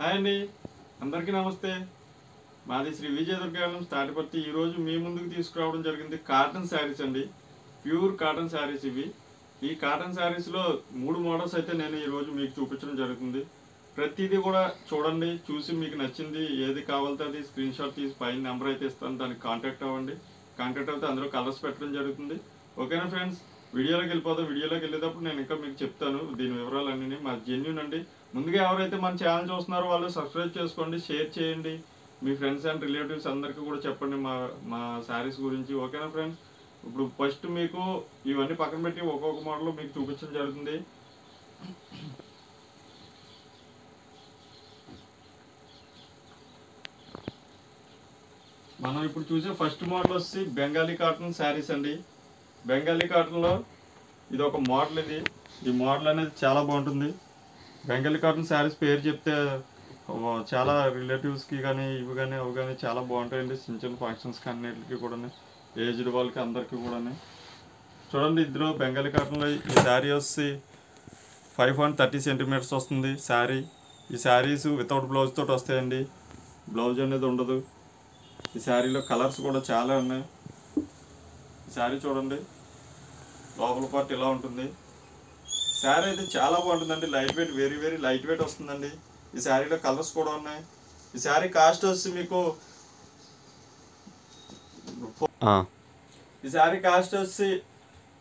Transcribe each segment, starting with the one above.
Hi అండి, అందరికీ నమస్తే. మాది శ్రీ విజయ దుర్గాలం తాటిపర్తి. ఈరోజు మీ ముందుకు తీసుకురావడం జరిగింది కాటన్ శారీస్ అండి. ప్యూర్ కాటన్ శారీస్ ఇవి. ఈ కాటన్ శారీస్లో 3 మోడల్స్ అయితే నేను ఈరోజు మీకు చూపించడం జరుగుతుంది. ప్రతిదీ కూడా చూడండి, చూసి మీకు నచ్చింది ఏది కావాలితే అది స్క్రీన్ షాట్ తీసి పైన నెంబర్ అయితే ఇస్తాను, దానికి కాంటాక్ట్ అవ్వండి. కాంటాక్ట్ అయితే అందులో కలర్స్ పెట్టడం జరుగుతుంది. ఓకేనా ఫ్రెండ్స్, వీడియోలోకి వెళ్ళిపోతాం. వీడియోలోకి వెళ్ళేటప్పుడు నేను ఇంకా మీకు చెప్తాను దీని వివరాలన్నీ. మా జెన్యూన్ అండి. ముందుగా ఎవరైతే మన ఛానల్ చూస్తున్నారో వాళ్ళు సబ్స్క్రైబ్ చేసుకోండి, షేర్ చేయండి, మీ ఫ్రెండ్స్ అండ్ రిలేటివ్స్ అందరికీ కూడా చెప్పండి మా శారీస్ గురించి. ఓకేనా ఫ్రెండ్స్, ఇప్పుడు ఫస్ట్ మీకు ఇవన్నీ పక్కన పెట్టి ఒక్కొక్క మోడల్ మీకు చూపించడం జరుగుతుంది. మనం ఇప్పుడు చూసే ఫస్ట్ మోడల్ వచ్చి బెంగాలీ కాటన్ శారీస్ అండి. బెంగాలీ కాటన్లో ఇది ఒక మోడల్. ఈ మోడల్ అనేది చాలా బాగుంటుంది. బెంగాలీ కాటన్ శారీస్ పేరు చెప్తే చాలా రిలేటివ్స్కి కానీ ఇవి కానీ అవి కానీ చాలా బాగుంటాయండి. చిన్న చిన్న ఫంక్షన్స్కి అన్నిటికీ కూడా, ఏజ్డ్ వాళ్ళకి అందరికీ కూడా. చూడండి, ఇందులో బెంగాలీ కాటన్లో ఈ శారీ వచ్చి 5.30 సెంటీమీటర్స్ వస్తుంది శారీ. ఈ శారీస్ వితౌట్ బ్లౌజ్ తోటి వస్తాయండి, బ్లౌజ్ అనేది ఉండదు. ఈ శారీలో కలర్స్ కూడా చాలా ఉన్నాయి. ఈ శారీ చూడండి, లోపల పార్ట్ ఇలా ఉంటుంది. శారీ అయితే చాలా బాగుంటుందండి. Light weight, very very light weight వస్తుందండి. ఈ శారీలో కలర్స్ కూడా ఉన్నాయి. ఈ శారీ కాస్ట్ వచ్చి మీకు ఈ శారీ కాస్ట్ వచ్చి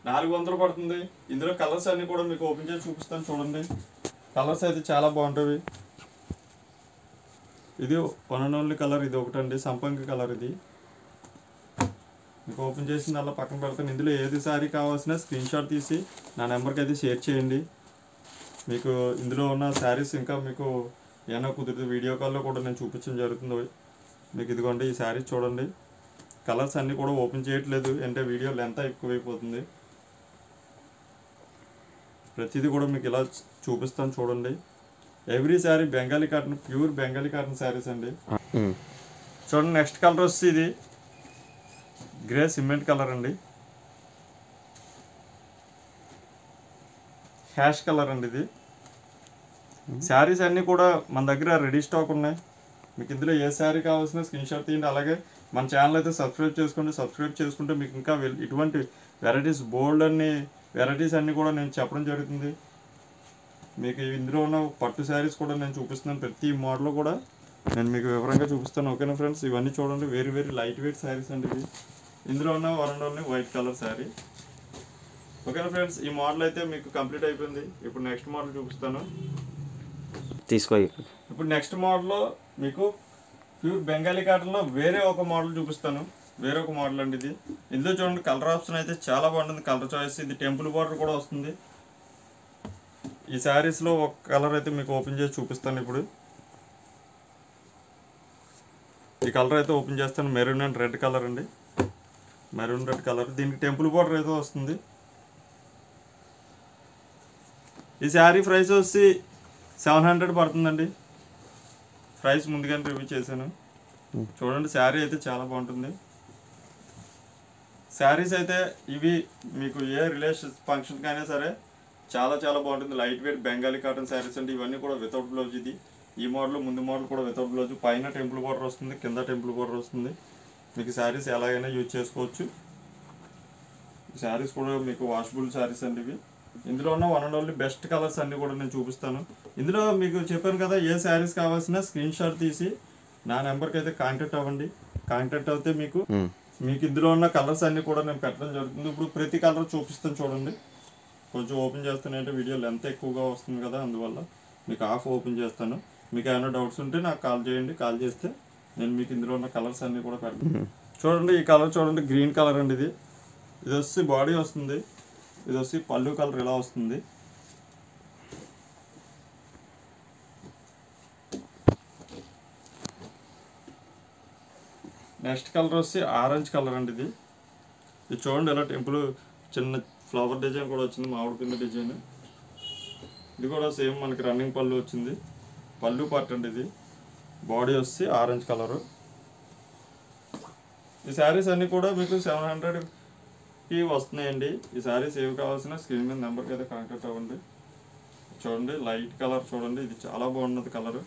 400 పడుతుంది. ఇందులో కలర్స్ అన్ని కూడా మీకు ఓపెన్ చేసి చూపిస్తాను. చూడండి, కలర్స్ అయితే చాలా బాగుంటాయి. ఇది వన్ అండ్ ఓన్లీ కలర్ ఇది ఒకటండి, సంపంగి కలర్. ఇది మీకు ఓపెన్ చేసింది అలా పక్కన పెడతాను. ఇందులో ఏది శారీ కావాల్సిన స్క్రీన్ షాట్ తీసి నా నెంబర్కి అయితే షేర్ చేయండి. మీకు ఇందులో ఉన్న శారీస్ ఇంకా మీకు ఏమైనా కుదిరితే వీడియో కాల్లో కూడా నేను చూపించడం జరుగుతుంది. మీకు ఇదిగోండి, ఈ శారీస్ చూడండి. కలర్స్ అన్నీ కూడా ఓపెన్ చేయట్లేదు అంటే వీడియో లెంత్ ఎక్కువైపోతుంది. ప్రతిదీ కూడా మీకు ఇలా చూపిస్తాను చూడండి. Every sari Bengali cotton, pure Bengali cotton saris అండి. చూడండి, నెక్స్ట్ కలర్ వచ్చి ఇది గ్రే సిమెంట్ కలర్ అండి, హ్యాష్ కలర్ అండి. ఇది శారీస్ అన్నీ కూడా మన దగ్గర రెడీ స్టాక్ ఉన్నాయి. మీకు ఇందులో ఏ శారీ కావాల్సిన స్క్రీన్ షాట్ తీయండి. అలాగే మన ఛానల్ అయితే సబ్స్క్రైబ్ చేసుకోండి. సబ్స్క్రైబ్ చేసుకుంటే మీకు ఇంకా ఇటువంటి వెరైటీస్, బోల్డ్ అన్ని వెరైటీస్ అన్నీ కూడా నేను చెప్పడం జరుగుతుంది. మీకు ఇందులో ఉన్న పట్టు శారీస్ కూడా నేను చూపిస్తున్నాను. ప్రతి మోడల్ కూడా నేను మీకు వివరంగా చూపిస్తాను. ఓకేనా ఫ్రెండ్స్, ఇవన్నీ చూడండి, very very light weight saris అండి ఇవి. ఇందులో ఉన్న one and only white colour sari. ఓకేనా ఫ్రెండ్స్, ఈ మోడల్ అయితే మీకు కంప్లీట్ అయిపోయింది. ఇప్పుడు నెక్స్ట్ మోడల్ చూపిస్తాను, తీసుకో. ఇప్పుడు నెక్స్ట్ మోడల్లో మీకు ప్యూర్ బెంగాలీ కాటన్లో వేరే ఒక మోడల్ చూపిస్తాను. వేరే ఒక మోడల్ అండి ఇది. ఇందులో చూడండి, కలర్ ఆప్షన్ అయితే చాలా బాగుంటుంది. కలర్ చాయిస్ ఇది టెంపుల్ బార్డర్ కూడా వస్తుంది. ఈ శారీస్లో ఒక కలర్ అయితే మీకు ఓపెన్ చేసి చూపిస్తాను. ఇప్పుడు ఈ కలర్ అయితే ఓపెన్ చేస్తాను. మెరూన్ అండ్ రెడ్ కలర్ అండి, మెరూన్ రెడ్ కలర్. దీనికి టెంపుల్ బార్డర్ అయితే వస్తుంది. ఈ శారీ ప్రైస్ వచ్చి 700 పడుతుందండి. ప్రైస్ ముందుగానే రివ్యూ చేశాను. చూడండి, శారీ అయితే చాలా బాగుంటుంది. శారీస్ అయితే ఇవి మీకు ఏ రిలేషన్ ఫంక్షన్కి అయినా సరే చాలా చాలా బాగుంటుంది. Light weight Bengali cotton saris అండి. ఇవన్నీ కూడా వితౌట్ బ్లౌజ్. ఇది ఈ మోడల్, ముందు మోడల్ కూడా వితౌట్ బ్లౌజ్. పైన టెంపుల్ బార్డర్ వస్తుంది, కింద టెంపుల్ బార్డర్ వస్తుంది. మీకు శారీస్ ఎలాగైనా యూజ్ చేసుకోవచ్చు. శారీస్ కూడా మీకు వాషబుల్ శారీస్ అండి ఇవి. ఇందులో ఉన్న one and only best colours అన్నీ కూడా నేను చూపిస్తాను. ఇందులో మీకు చెప్పాను కదా, ఏ శారీస్ కావాల్సిన స్క్రీన్ షాట్ తీసి నా నెంబర్కి అయితే కాంటాక్ట్ అవ్వండి. కాంటాక్ట్ అవుతే మీకు ఇందులో ఉన్న కలర్స్ అన్నీ కూడా నేను పెట్టడం జరుగుతుంది. ఇప్పుడు ప్రతి కలర్ చూపిస్తాను చూడండి. కొంచెం ఓపెన్ చేస్తానంటే వీడియో లెంత్ ఎక్కువగా వస్తుంది కదా, అందువల్ల మీకు ఆఫ్ ఓపెన్ చేస్తాను. మీకు ఏమైనా డౌట్స్ ఉంటే నాకు కాల్ చేయండి. కాల్ చేస్తే నేను మీకు ఇందులో ఉన్న కలర్స్ అన్నీ కూడా పెడతాను. చూడండి, ఈ కలర్ చూడండి, గ్రీన్ కలర్ అండి. ఇది వచ్చి బాడీ వస్తుంది. ఇది వచ్చి పళ్ళు కలర్ ఇలా వస్తుంది. నెక్స్ట్ కలర్ వచ్చి ఆరెంజ్ కలర్ అండి. ఇది చూడండి, ఇలా టెంపుల్ చిన్న ఫ్లవర్ డిజైన్ కూడా వచ్చింది, మామిడి పిండి డిజైన్. ఇది కూడా సేమ్ మనకి రన్నింగ్ పళ్ళు వచ్చింది. పళ్ళు పార్ట్ అండి ఇది. బాడీ వచ్చి ఆరెంజ్ కలరు. ఈ శారీస్ అన్నీ కూడా మీకు 700కి వస్తున్నాయండి. ఈ శారీస్ ఏవి కావాల్సిన స్క్రీన్ మీద నెంబర్కి అయితే కాంటాక్ట్ అవ్వండి. చూడండి, లైట్ కలర్ చూడండి, ఇది చాలా బాగున్నది కలర్.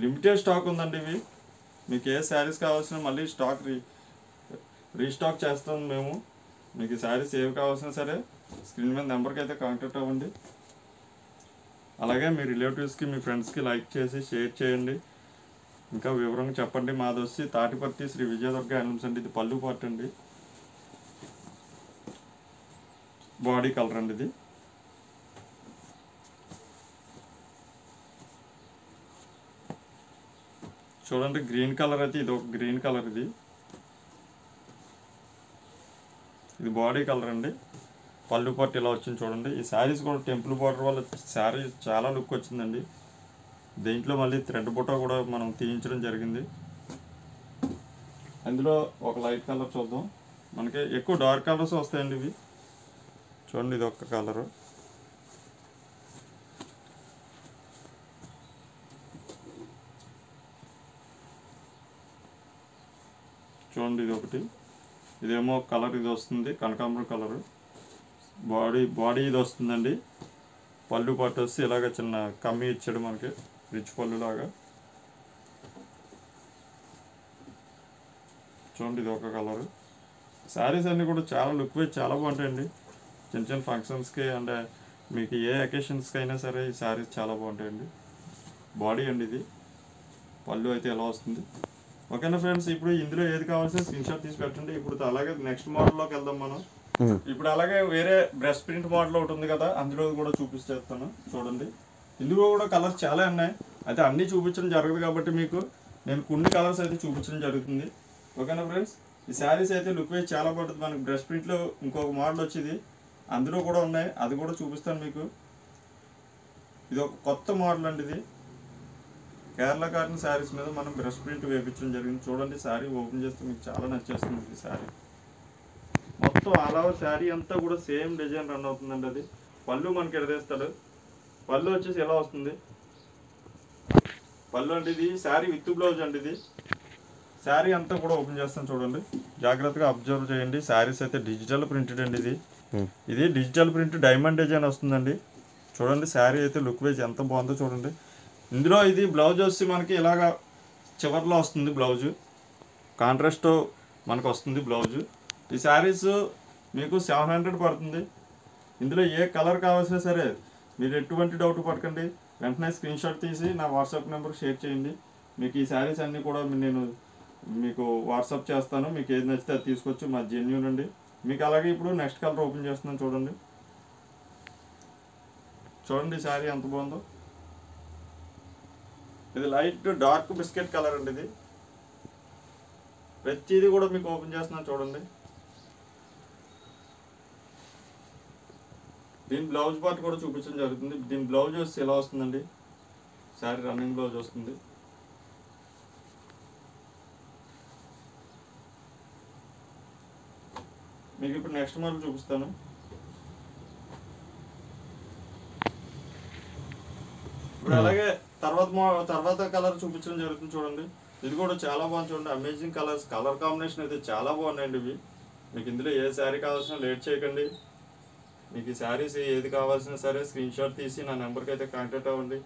లిమిటెడ్ స్టాక్ ఉందండి ఇవి. మీకు ఏ శారీస్ కావాల్సిన మళ్ళీ స్టాక్ రీస్టాక్ చేస్తాం మేము. మీకు శారీస్ ఏవి కావాల్సినా సరే స్క్రీన్ మీద నెంబర్కి అయితే కాంటాక్ట్ అవ్వండి. అలాగే మీ రిలేటివ్స్కి మీ ఫ్రెండ్స్కి లైక్ చేసి షేర్ చేయండి. ఇంకా వివరంగా చెప్పండి. మాది వచ్చి తాటిపర్తి శ్రీ విజయదుర్గ హ్యాండ్లూమ్స్ అండి. ఇది పళ్ళు పార్ట్ అండి, బాడీ కలర్ అండి. ఇది చూడండి గ్రీన్ కలర్ అయితే ఇది ఒక గ్రీన్ కలర్. ఇది బాడీ కలర్ అండి. పళ్ళు పట్టు ఇలా వచ్చింది చూడండి. ఈ శారీస్ కూడా టెంపుల్ బార్డర్ వల్ల శారీ చాలా లుక్ వచ్చిందండి. దీంట్లో మళ్ళీ థ్రెడ్ బుట్ట కూడా మనం తీయించడం జరిగింది. అందులో ఒక లైట్ కలర్ చూద్దాం. మనకి ఎక్కువ డార్క్ కలర్స్ వస్తాయండి ఇవి. చూడండి ఇది ఒక్క కలరు. చూడండి ఇది ఒకటి. ఇదేమో కలర్ ఇది వస్తుంది కనకాంబరం కలరు. బాడీ ఇది వస్తుందండి. పళ్ళు పట్టు వచ్చి ఇలాగ చిన్న కమ్మి ఇచ్చాడు మనకి, రిచ్ పళ్ళు లాగా. చూడండి ఇది ఒక కలరు. శారీస్ అన్నీ కూడా చాలా లుక్ వైజ్ చాలా బాగుంటాయండి. చిన్న చిన్న ఫంక్షన్స్కి అండ్ మీకు ఏ అకేషన్స్కి అయినా సరే ఈ శారీస్ చాలా బాగుంటాయండి. బాడీ అండి ఇది. పళ్ళు అయితే ఎలా వస్తుంది. ఓకేనా ఫ్రెండ్స్, ఇప్పుడు ఇందులో ఏది కావాల్సిన స్క్రీన్ షాట్ తీసి పెట్టండి. ఇప్పుడు అలాగే నెక్స్ట్ మోడల్లోకి వెళ్దాం మనం. ఇప్పుడు అలాగే వేరే బ్రెస్ట్ ప్రింట్ మోడల్ ఒకటి ఉంది కదా, అందులో కూడా చూపిస్తాను చూడండి. ఇందులో కూడా కలర్స్ చాలా ఉన్నాయి. అయితే అన్నీ చూపించడం జరగదు కాబట్టి మీకు నేను కొన్ని కలర్స్ అయితే చూపించడం జరుగుతుంది. ఓకేనా ఫ్రెండ్స్, ఈ శారీస్ అయితే లుక్ వైజ్ చాలా బాగుంటుంది. మనకి బ్రెస్ట్ ప్రింట్లో ఇంకొక మోడల్ వచ్చింది, అందులో కూడా ఉన్నాయి, అది కూడా చూపిస్తాను మీకు. ఇది ఒక కొత్త మోడల్ అండి. ఇది కేరళ కాటన్ శారీస్ మీద మనం బ్రష్ ప్రింట్ వేయించడం జరిగింది. చూడండి శారీ ఓపెన్ చేస్తే మీకు చాలా నచ్చేస్తుంది. ఈ శారీ మొత్తం ఆల్ ఓవర్ శారీ అంతా కూడా సేమ్ డిజైన్ రన్ అవుతుందండి. అది పళ్ళు మనకి ఎడదేస్తాడు. పళ్ళు వచ్చేసి ఎలా వస్తుంది. పళ్ళు అంటే ఇది శారీ విత్ బ్లౌజ్ అండి. ఇది శారీ అంతా కూడా ఓపెన్ చేస్తాను చూడండి, జాగ్రత్తగా అబ్జర్వ్ చేయండి. శారీస్ అయితే డిజిటల్ ప్రింటెడ్ అండి. ఇది డిజిటల్ ప్రింట్ డైమండ్ డిజైన్ వస్తుందండి. చూడండి శారీ అయితే లుక్ వైజ్ ఎంత బాగుందో చూడండి. ఇందులో ఇది బ్లౌజ్ వచ్చి మనకి ఇలాగా చివర్లో వస్తుంది. బ్లౌజు కాంట్రాస్ట్ మనకు వస్తుంది బ్లౌజు. ఈ శారీస్ మీకు 700 పడుతుంది. ఇందులో ఏ కలర్ కావాల్సినా సరే మీరు ఎటువంటి డౌట్ పడకండి, వెంటనే స్క్రీన్ షాట్ తీసి నా వాట్సాప్ నెంబర్కి షేర్ చేయండి. మీకు ఈ శారీస్ అన్నీ కూడా నేను మీకు వాట్సాప్ చేస్తాను. మీకు ఏది నచ్చితే అది తీసుకొచ్చి మా జెన్యూన్ అండి. మీకు అలాగే ఇప్పుడు నెక్స్ట్ కలర్ ఓపెన్ చేస్తున్నాను చూడండి. చూడండి శారీ ఎంత బాగుందో. ఇది లైట్ డార్క్ బిస్కెట్ కలర్ అండి. ఇది ప్రతిదీ కూడా మీకు ఓపెన్ చేస్తున్నాను చూడండి. దీని బ్లౌజ్ పార్ట్ కూడా చూపించడం జరుగుతుంది. దీని బ్లౌజ్ వచ్చి ఎలా వస్తుందండి. శారీ రన్నింగ్ బ్లౌజ్ వస్తుంది. మీకు ఇప్పుడు నెక్స్ట్ మోడల్ చూపిస్తాను. ఇప్పుడు అలాగే తర్వాత కలర్ చూపించడం జరుగుతుంది చూడండి. ఇది కూడా చాలా బాగుంది చూడండి. అమేజింగ్ కలర్స్, కలర్ కాంబినేషన్ అయితే చాలా బాగున్నాయండి ఇవి. మీకు ఇందులో ఏ శారీ కావాల్సిన లేట్ చేయకండి. మీకు ఈ శారీస్ ఏది కావాల్సినా సరే స్క్రీన్ షాట్ తీసి నా నెంబర్కి అయితే కాంటాక్ట్ అవ్వండి.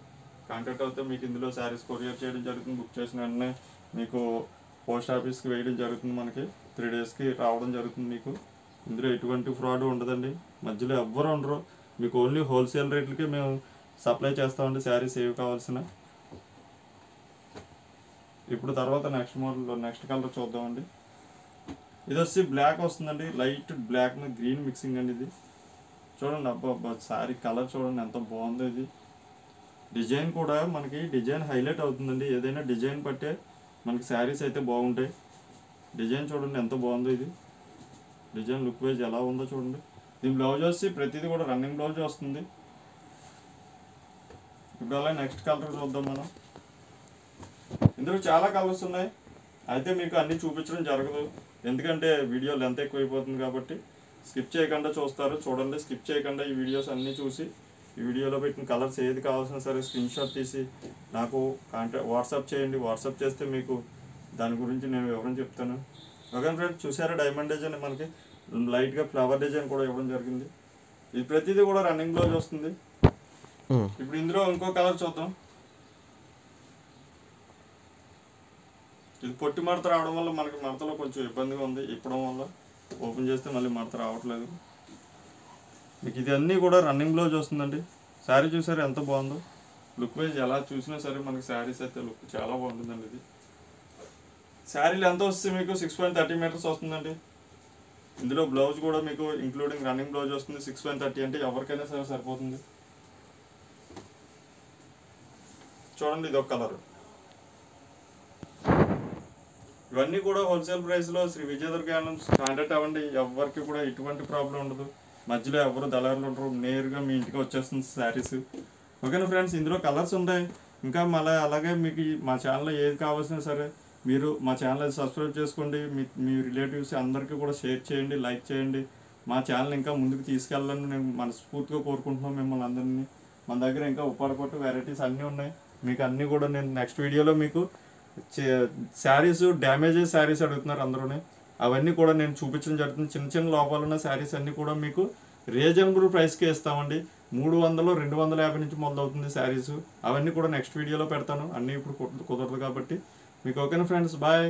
కాంటాక్ట్ అవుతే మీకు ఇందులో శారీస్ కొరియర్ చేయడం జరుగుతుంది. బుక్ చేసిన వెంటనే మీకు పోస్ట్ ఆఫీస్కి వేయడం జరుగుతుంది. మనకి 3 డేస్కి రావడం జరుగుతుంది. మీకు ఇందులో ఎటువంటి ఫ్రాడ్ ఉండదండి. మధ్యలో ఎవ్వరు ఉండరు. మీకు ఓన్లీ హోల్సేల్ రేట్లకి మేము సప్లై చేస్తామండి శారీస్ ఏవి కావాల్సిన. ఇప్పుడు తర్వాత నెక్స్ట్ మోడల్లో నెక్స్ట్ కలర్ చూద్దామండి. ఇది వచ్చి బ్లాక్ వస్తుందండి. లైట్ బ్లాక్ మీద గ్రీన్ మిక్సింగ్ అండి. ఇది చూడండి. అబ్బా శారీ కలర్ చూడండి ఎంత బాగుందో. ఇది డిజైన్ కూడా మనకి డిజైన్ హైలైట్ అవుతుందండి. ఏదైనా డిజైన్ పట్టే మనకి శారీస్ అయితే బాగుంటాయి. డిజైన్ చూడండి ఎంత బాగుందో. ఇది డిజైన్ లుక్ వైజ్ ఎలా ఉందో చూడండి. దీని బ్లౌజ్ వచ్చి ప్రతిదీ కూడా రన్నింగ్ బ్లౌజ్ వస్తుంది. ఇప్పుడు అలా నెక్స్ట్ కలర్ చూద్దాం మనం. ఇందులో చాలా కలర్స్ ఉన్నాయి. అయితే మీకు అన్నీ చూపించడం జరగదు, ఎందుకంటే వీడియో లెంత్ ఎక్కువైపోతుంది కాబట్టి. స్కిప్ చేయకుండా చూస్తారు చూడండి. స్కిప్ చేయకుండా ఈ వీడియోస్ అన్నీ చూసి ఈ వీడియోలో పెట్టిన కలర్స్ ఏది కావాల్సినా సరే స్క్రీన్ షాట్ తీసి నాకు వాట్సాప్ చేయండి. వాట్సాప్ చేస్తే మీకు దాని గురించి నేను వివరం చెప్తాను. ఓకే ఫ్రెండ్స్, చూసారా డైమండ్ డిజైన్ మనకి లైట్గా ఫ్లవర్ డిజైన్ కూడా ఇవ్వడం జరిగింది. ఇది ప్రతిదీ కూడా రన్నింగ్ బ్లౌజ్ వస్తుంది. ఇప్పుడు ఇందులో ఇంకో కలర్ చూద్దాం. ఇది పొట్టి మడత రావడం వల్ల మనకి మడతలో కొంచెం ఇబ్బందిగా ఉంది, ఇప్పడం వల్ల ఓపెన్ చేస్తే మళ్ళీ మడత రావట్లేదు. మీకు ఇది అన్నీ కూడా రన్నింగ్ బ్లౌజ్ వస్తుందండి. శారీ చూసారు ఎంత బాగుందో, లుక్ వైజ్ ఎలా చూసినా సరే మనకి శారీస్ అయితే లుక్ చాలా బాగుంటుందండి. ఇది శారీలు ఎంత వస్తుంది మీకు 6.30 మీటర్స్ వస్తుందండి. ఇందులో బ్లౌజ్ కూడా మీకు ఇంక్లూడింగ్ రన్నింగ్ బ్లౌజ్ వస్తుంది. 6.30 అంటే ఎవరికైనా సరే సరిపోతుంది. చూడండి ఇది ఒక కలర్. ఇవన్నీ కూడా హోల్సేల్ ప్రైస్లో శ్రీ విజయదుర్గ హ్యాండ్లూమ్స్ కాంటాక్ట్ అవ్వండి. ఎవరికి కూడా ఎటువంటి ప్రాబ్లం ఉండదు, మధ్యలో ఎవరు దళారులు ఉండరు, నేరుగా మీ ఇంటికి వచ్చేస్తుంది శారీస్. ఓకేనా ఫ్రెండ్స్, ఇందులో కలర్స్ ఉంటాయి. ఇంకా మళ్ళీ అలాగే మీకు మా ఛానల్లో ఏది కావాల్సినా సరే మీరు మా ఛానల్ సబ్స్క్రైబ్ చేసుకోండి. మీ రిలేటివ్స్ అందరికీ కూడా షేర్ చేయండి, లైక్ చేయండి. మా ఛానల్ ఇంకా ముందుకు తీసుకెళ్ళాలని నేను మనస్ఫూర్తిగా కోరుకుంటున్నాం మిమ్మల్ని అందరినీ. మన దగ్గర ఇంకా ఉప్పాడపట్టు వెరైటీస్ అన్నీ ఉన్నాయి. మీకు అన్నీ కూడా నేను నెక్స్ట్ వీడియోలో మీకు శారీస్ డ్యామేజెస్ శారీస్ అడుగుతున్నారు అందరూనే, అవన్నీ కూడా నేను చూపించడం జరుగుతుంది. చిన్న చిన్న లోపాలు ఉన్న శారీస్ అన్నీ కూడా మీకు రీజనబుల్ ప్రైస్కే ఇస్తామండి. 300, 250 నుంచి మొదలవుతుంది శారీస్. అవన్నీ కూడా నెక్స్ట్ వీడియోలో పెడతాను. అన్నీ ఇప్పుడు కుదరదు కాబట్టి మీకు. ఓకేనా ఫ్రెండ్స్, బాయ్.